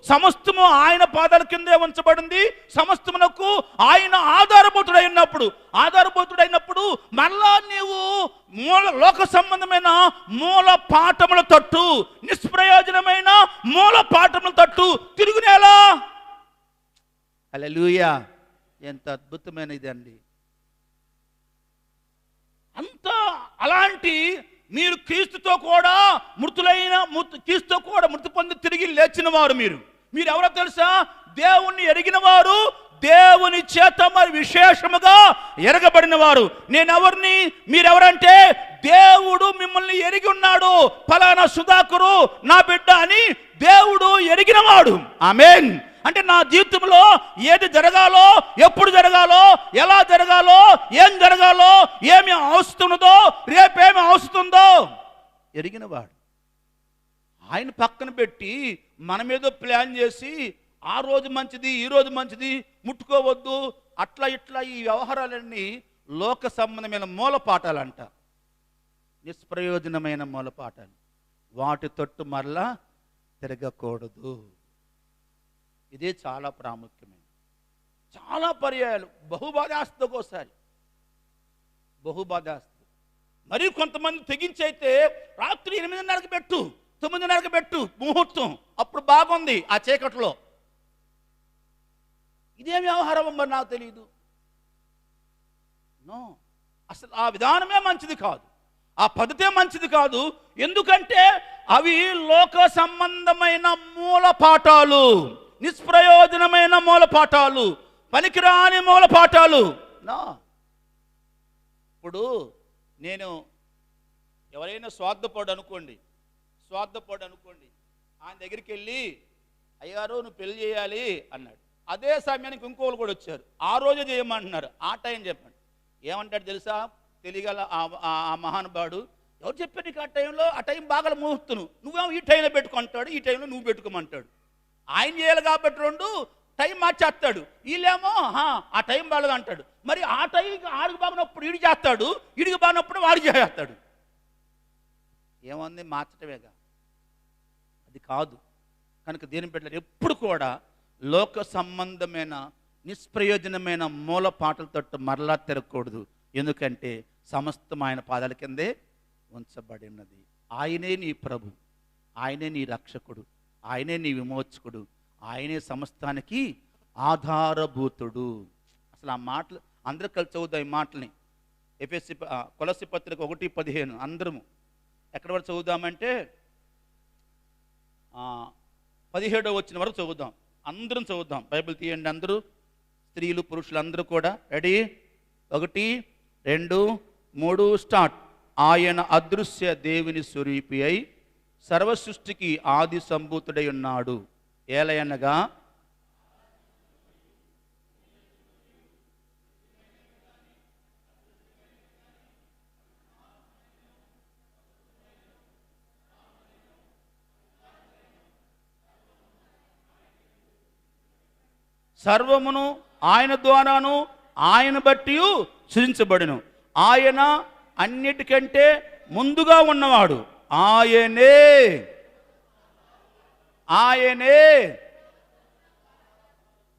సమస్తము ఆయన పాదాల కిందే ఉంచబడింది. సమస్తమునకు ఆయన ఆధారభూతుడైనప్పుడు మళ్ళా నీవు లోక సంబంధమైన మూల పాఠముల తట్టు, నిష్ప్రయోజనమైన మూల పాఠముల తట్టు తిరుగునేలా. హల్లెలూయా. ఎంత అద్భుతమైనది అండి. అంత అలాంటి మీరు క్రీస్తుతో కూడా క్రీస్తుతో కూడా మృతి పొంది తిరిగి లేచిన వారు. మీరు ఎవరో తెలుసా? దేవుణ్ణి ఎరిగిన వారు, దేవుని చేత మరి విశేషముగా ఎరగబడిన వారు. నేనెవరిని? మీరెవరంటే దేవుడు మిమ్మల్ని ఎరిగి ఉన్నాడు. ఫలానా సుధాకరు నా బిడ్డ అని దేవుడు ఎరిగినవాడు. ఆమేన్. అంటే నా జీవితంలో ఏది జరగాలో, ఎప్పుడు జరగాలో, ఎలా జరగాలో, ఏం జరగాలో, ఏమి అవసరముందో, రేపేమి అవసరముందో ఎరిగినవాడు. ఆయన పక్కన పెట్టి మనమేదో ప్లాన్ చేసి ఆ రోజు మంచిది, ఈ రోజు మంచిది, ముట్టుకోవద్దు, అట్లా ఇట్లా ఈ వ్యవహారాలన్నీ లోక సంబంధమైన మూలపాఠాలంట, నిష్ప్రయోజనమైన మూలపాఠాలు. వాటి తట్టు మరలా తిరగకూడదు. ఇదే చాలా ప్రాముఖ్యమైన, చాలా పర్యాయాలు బహుబాధేస్తుంది. ఒక్కోసారి బహుబాధేస్తుంది. మరి కొంతమంది తెగించి అయితే రాత్రి 8:30కి పెట్టు, 9:30కి పెట్టు ముహూర్తం, అప్పుడు బాగుంది ఆ చీకట్లో. ఇదేం వ్యవహారం మరి నాకు తెలియదు. నో, అసలు ఆ విధానమే మంచిది కాదు, ఆ పద్ధతే మంచిది కాదు. ఎందుకంటే అవి లోక సంబంధమైన మూలపాఠాలు, నిష్ప్రయోజనమైన మూలపాఠాలు, పనికిరాని మూలపాఠాలు. నా ఇప్పుడు నేను ఎవరైనా స్వార్థపడు అనుకోండి, ఆయన దగ్గరికి వెళ్ళి, అయ్యారు నువ్వు పెళ్లి చేయాలి అన్నాడు. అదే సమయానికి ఇంకోళ్ళు కూడా వచ్చారు, ఆ రోజే చేయమంటున్నారు. ఆ టైం చెప్పండి, ఏమంటాడు తెలుసా? తెలియగల ఆ మహానుభావుడు, ఎవరు చెప్పారు నీకు ఆ టైంలో? ఆ టైం బాగా ముహూర్తం, నువ్వేమో ఈ టైంలో పెట్టుకుంటాడు, ఈ టైంలో నువ్వు పెట్టుకోమంటాడు. ఆయన చేయాలి కాబట్టి రెండు టైం మార్చేస్తాడు. వీళ్ళేమో ఆ టైం బాగలేదు అంటాడు. మరి ఆ టైంకి ఆడికి బాగినప్పుడు ఈడు చేస్తాడు, ఈడికి బాగినప్పుడు వాడు చేస్తాడు. ఏముంది? మార్చటమేగా, అది కాదు. కనుక దేని బిడ్డలు ఎప్పుడు కూడా లోక సంబంధమైన నిష్ప్రయోజనమైన మూల పాటల తట్టు మరలా తిరగకూడదు. ఎందుకంటే సమస్తం ఆయన పాదాల కిందే ఉంచబడి ఉన్నది. ఆయనే నీ ప్రభు, ఆయనే నీ రక్షకుడు, ఆయనే నీ విమోచకుడు, ఆయనే సమస్తానికి ఆధారభూతుడు. అసలు ఆ మాటలు అందరూ కలిసి చదువుదాం. ఈ మాటల్ని కొలస్సీ పత్రిక 1:15 అందరము ఎక్కడి వరకు చదువుదామంటే 17వ వచనం వరకు చదువుదాం. అందరం చదువుదాం. బైబిల్ తీయండి అందరూ, స్త్రీలు పురుషులు అందరూ కూడా. రెడీ? 1, 2, 3 స్టార్ట్. ఆయన అదృశ్య దేవుని స్వరూపి అయి సర్వసృష్టికి ఆది సంభూతుడై ఉన్నాడు. ఏలయనగా సర్వమును ఆయన ద్వారాను ఆయన బట్టి సృజించబడును. ఆయన అన్నిటికంటే ముందుగా ఉన్నవాడు. ఆయనే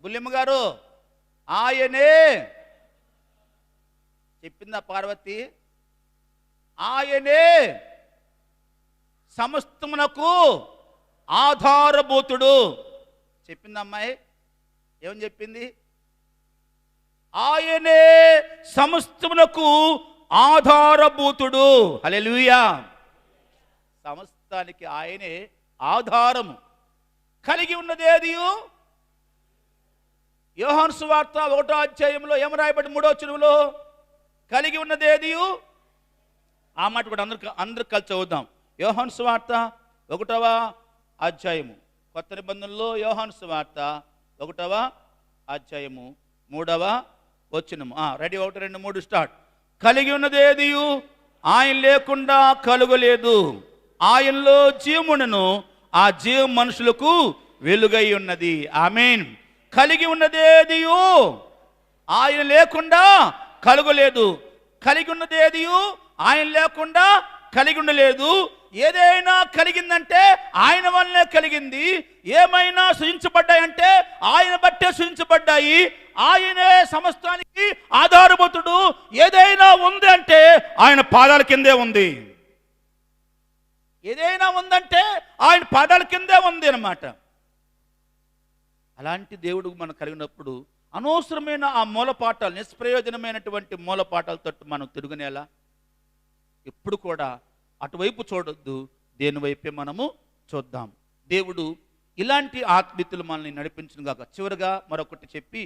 బుల్లిమ్మ గారు, ఆయనే చెప్పిందా పార్వతి? ఆయనే సమస్తమునకు ఆధారభూతుడు. చెప్పింది అమ్మాయి, ఏమని చెప్పింది? ఆయనే సమస్తమునకు ఆధారభూతుడు. హల్లెలూయా. సమస్తానికి ఆయనే ఆధారము. కలిగి ఉన్నది ఏది? యోహాను సువార్త 1వ అధ్యాయంలో ఏం రాయబడి 3వ వచనంలో కలిగి ఉన్నది ఏది? ఆ మాట కూడా అందరూ కలిసి చదువుదాం. యోహాను సువార్త 1వ అధ్యాయము, కొత్త నిబంధనలో యోహాను సువార్త 1వ అధ్యాయము 3వ వచనము. రెడీ? 1, 2, 3 స్టార్ట్. కలిగి ఉన్నది ఏది? ఆయన లేకుండా కలుగలేదు. ఆయనలో జీవమును, ఆ జీవం మనుషులకు వెలుగై ఉన్నది. ఆమేన్. కలిగి ఉన్నదేది? ఆయన లేకుండా కలుగలేదు. కలిగి ఉన్నదేది? ఆయన లేకుండా కలిగి ఉండలేదు. ఏదైనా కలిగిందంటే ఆయన వల్లనే కలిగింది. ఏమైనా సృజించబడ్డాయంటే ఆయన బట్టే సృజించబడ్డాయి. ఆయనే సమస్తానికి ఆధారభూతుడు. ఏదైనా ఉంది అంటే ఆయన పాదాల కిందే ఉంది. ఏదైనా ఉందంటే ఆయన పాదాల కిందే ఉంది అన్నమాట. అలాంటి దేవుడు మనం కలిగినప్పుడు అనవసరమైన ఆ మూలపాఠాలు, నిష్ప్రయోజనమైనటువంటి మూలపాఠాల తట్టు మనం తిరుగునేలా ఎప్పుడు కూడా అటువైపు చూడొద్దు, దేని వైపే మనము చూద్దాం. దేవుడు ఇలాంటి ఆత్మీయతలు మనల్ని నడిపించును గాక. చివరిగా మరొకటి చెప్పి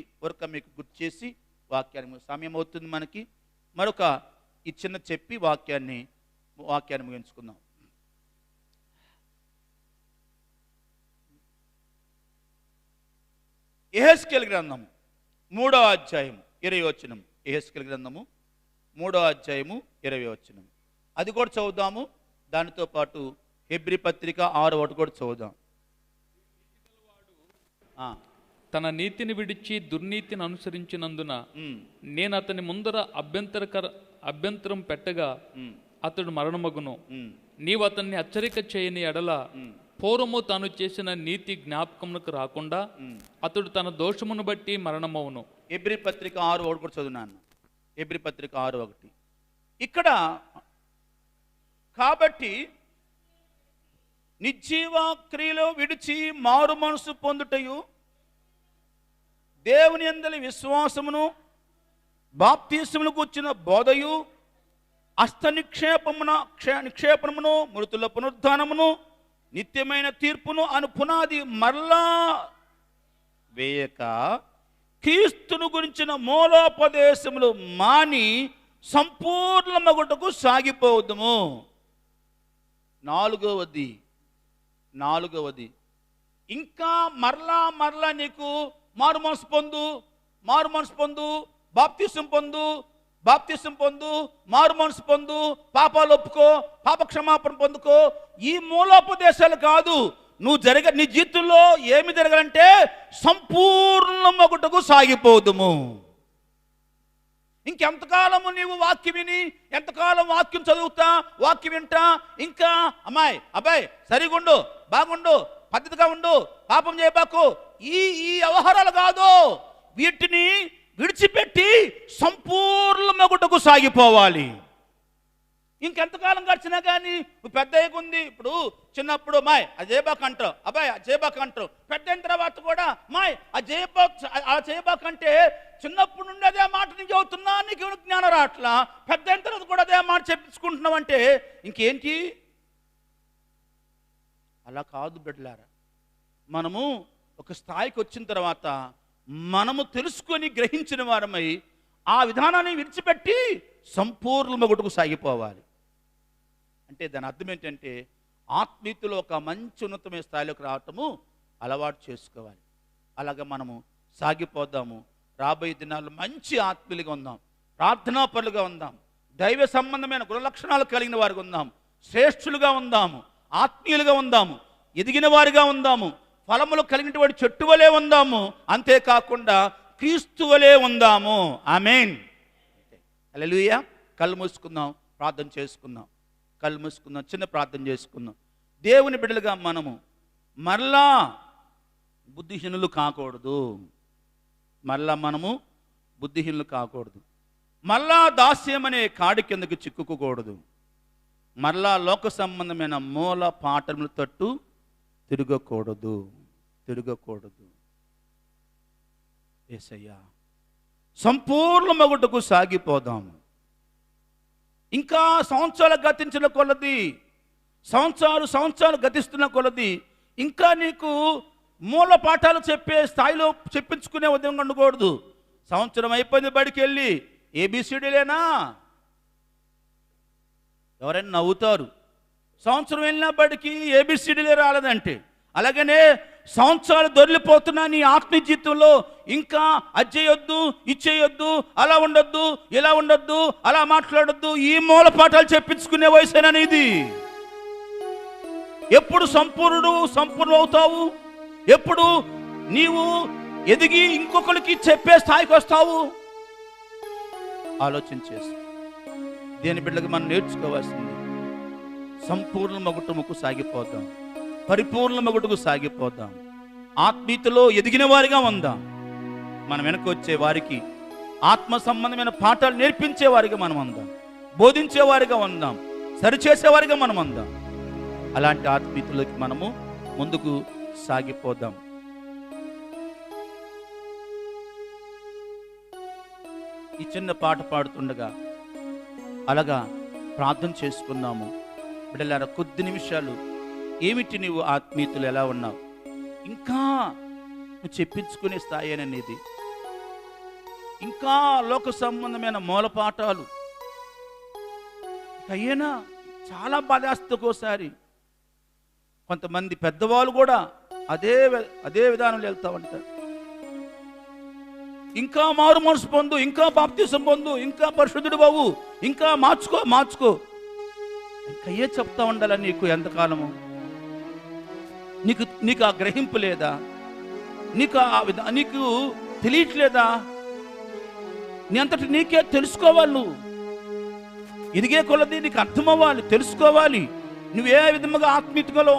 మీకు గుర్తు చేసి వాక్యాన్ని, సమయం అవుతుంది మనకి, మరొక ఈ చిన్న చెప్పి వాక్యాన్ని వాక్యాన్ని ముగించుకుందాం. యెహెజ్కేలు గ్రంథము 3వ అధ్యాయం 20వ వచనం. యెహెజ్కేలు గ్రంథము 3వ అధ్యాయము 20వ వచనం. అది కూడా చదువుదాము. దానితో పాటు హెబ్రీ పత్రిక 6వ కూడా చదువుదాం. తన నీతిని విడిచి దుర్నీతిని అనుసరించినందున నేను అతని ముందర అభ్యంతరం పెట్టగా అతడు మరణమగును. నీవు అతన్ని హెచ్చరిక చేయని ఎడల పూర్వము తాను చేసిన నీతి జ్ఞాపకమునకు రాకుండా అతడు తన దోషమును బట్టి మరణమవును. హెబ్రీ పత్రిక 6:1 కూడా చదువున్నాను. హెబ్రీ పత్రిక 6:1. ఇక్కడ కాబట్టి నిర్జీవ క్రియలు విడిచి మారు మనసు పొందుటయు దేవుని యందలి విశ్వాసమును బాప్తీసమును కూర్చిన బోధయు నిక్షేపమును మృతుల పునరుద్ధానమును నిత్యమైన తీర్పును అను పునాది మరలా వేయక క్రీస్తును గురించిన మూలోపదేశములు మాని సంపూర్ణ మగుటకు సాగిపోవద్దుము. నాలుగవది ఇంకా మరలా నీకు మారు మనసు పొందు, బాప్తిసం పొందు, మారు మనసు పొందు, పాపాలు ఒప్పుకో, పాప క్షమాపణ పొందుకో. ఈ మూలోపదేశాలు కాదు. నీ జీవితంలో ఏమి జరగాలంటే సంపూర్ణ మగుటకు సాగిపోదుము. ఇంకెంతకాలము నీవు వాక్యం విని, ఎంతకాలం వాక్యం చదువుతా, వాక్యం వింటా, ఇంకా అబ్బాయి సరిగుండు, బాగుండు, పద్ధతిగా ఉండు, పాపం చేయబాకు, ఈ వ్యవహారాలు కాదు. వీటిని విడిచిపెట్టి సంపూర్ణ మగుటకు సాగిపోవాలి. ఇంకెంతకాలం గడిచినా కానీ పెద్ద ఉంది. ఇప్పుడు చిన్నప్పుడు అది చేయబాక అంటారు, అబ్బాయి అది చేయబాక అంటారు. పెద్ద అయిన తర్వాత కూడా అలా చేయబాకంటే చిన్నప్పుడు నుండి అదే మాట నీకు చెబుతున్నా, నీకు జ్ఞానం రావట్లా. పెద్ద అయిన తర్వాత కూడా అదే మాట చెప్పించుకుంటున్నావు అంటే ఇంకేంటి? అలా కాదు బిడ్డలారా. మనము ఒక స్థాయికి వచ్చిన తర్వాత మనము తెలుసుకొని గ్రహించిన వారమై ఆ విధానాన్ని విడిచిపెట్టి సంపూర్ణ మగుటకు సాగిపోవాలి. అంటే దాని అర్థం ఏంటంటే ఆత్మీయతలో ఒక మంచి ఉన్నతమైన స్థాయిలోకి రావటము అలవాటు చేసుకోవాలి. అలాగే మనము సాగిపోదాము. రాబోయే దినాల్లో మంచి ఆత్మీయులుగా ఉందాం, ప్రార్థనాపరులుగా ఉందాం, దైవ సంబంధమైన గుణలక్షణాలు కలిగిన వారుగా ఉందాం, శ్రేష్ఠులుగా ఉందాము, ఆత్మీయులుగా ఉందాము, ఎదిగిన వారిగా ఉందాము, ఫలములు కలిగినటువంటి చెట్టు వలె ఉందాము. అంతేకాకుండా క్రీస్తు వలె ఉందాము. ఆమేన్. హల్లెలూయా. కళ్ళు మూసుకుందాం, ప్రార్థన చేసుకుందాం. కళ్ళు మూసుకుందాం, చిన్న ప్రార్థన చేసుకుందాం. దేవుని బిడ్డలుగా మనము మరలా బుద్ధిహీనులు కాకూడదు. మరలా దాస్యం అనే కాడి కిందకి చిక్కుకోకూడదు. మరలా లోక సంబంధమైన మూల పాఠముల తట్టు తిరగకూడదు. యేసయ్యా, సంపూర్ణ మగుటకు సాగిపోదాము. ఇంకా సంవత్సరాలు గతించిన కొలది, సంవత్సరాలు గతిస్తున్న కొలది ఇంకా నీకు మూల పాఠాలు చెప్పే స్థాయిలో చెప్పించుకునే ఉద్యమం ఉండకూడదు. సంవత్సరం అయిపోయింది, బడికి వెళ్ళి ఏబిసిడీలేనా? ఎవరైనా నవ్వుతారు. సంవత్సరం వెళ్ళినా బడికి ఏబిసిడీలే రాలేదంటే. అలాగనే సంవత్సరాలు దొరికిపోతున్నా నీ ఆత్మీయ జీవితంలో ఇంకా అజ్జేయొద్దు, ఇచ్చేయొద్దు, అలా ఉండొద్దు, ఇలా ఉండొద్దు, అలా మాట్లాడొద్దు, ఈ మూల పాఠాలు చెప్పించుకునే వయసేనా నీది? ఎప్పుడు సంపూర్ణ అవుతావు? ఎప్పుడు నీవు ఎదిగి ఇంకొకరికి చెప్పే స్థాయికి వస్తావు? ఆలోచించేసి దేని బిడ్డలకు మనం నేర్చుకోవాల్సింది సంపూర్ణ మగుటముకు సాగిపోదాం, పరిపూర్ణ మగుటకు సాగిపోదాం. ఆత్మీయతలో ఎదిగిన వారిగా ఉందాం. మన వెనక వచ్చే వారికి ఆత్మ సంబంధమైన పాఠాలు నేర్పించే వారిగా మనం ఉందాం, బోధించేవారిగా ఉందాం, సరిచేసేవారిగా మనం ఉందాం. అలాంటి ఆత్మీయతలోకి మనము ముందుకు సాగిపోదాం. ఈ చిన్న పాట పాడుతుండగా అలాగా ప్రార్థన చేసుకున్నాము. బిడ్డలారా, కొద్ది నిమిషాలు ఏమిటి నీవు ఆత్మీయతలు ఎలా ఉన్నావు? ఇంకా నువ్వు చెప్పించుకునే స్థాయి అనేది, ఇంకా లోక సంబంధమైన మూలపాఠాలు అయ్యేనా? చాలా బాధేస్తుంది ఒక్కోసారి. కొంతమంది పెద్దవాళ్ళు కూడా అదే విధానంలో వెళ్తా ఉంటారు. ఇంకా మారు మనసు పొందు, ఇంకా బాప్తిసం పొందు, ఇంకా పరిశుద్ధుడు బావు, ఇంకా మార్చుకో ఇంకా ఏ చెప్తా ఉండాలా నీకు ఎంతకాలము? నీకు ఆ గ్రహింపు లేదా? నీకు తెలియట్లేదా? నీ అంతటి నీకే తెలుసుకోవాలి. నువ్వు ఎదిగే కొలది నీకు అర్థమవ్వాలి, తెలుసుకోవాలి. నువ్వు ఏ విధముగా ఆత్మీయతలో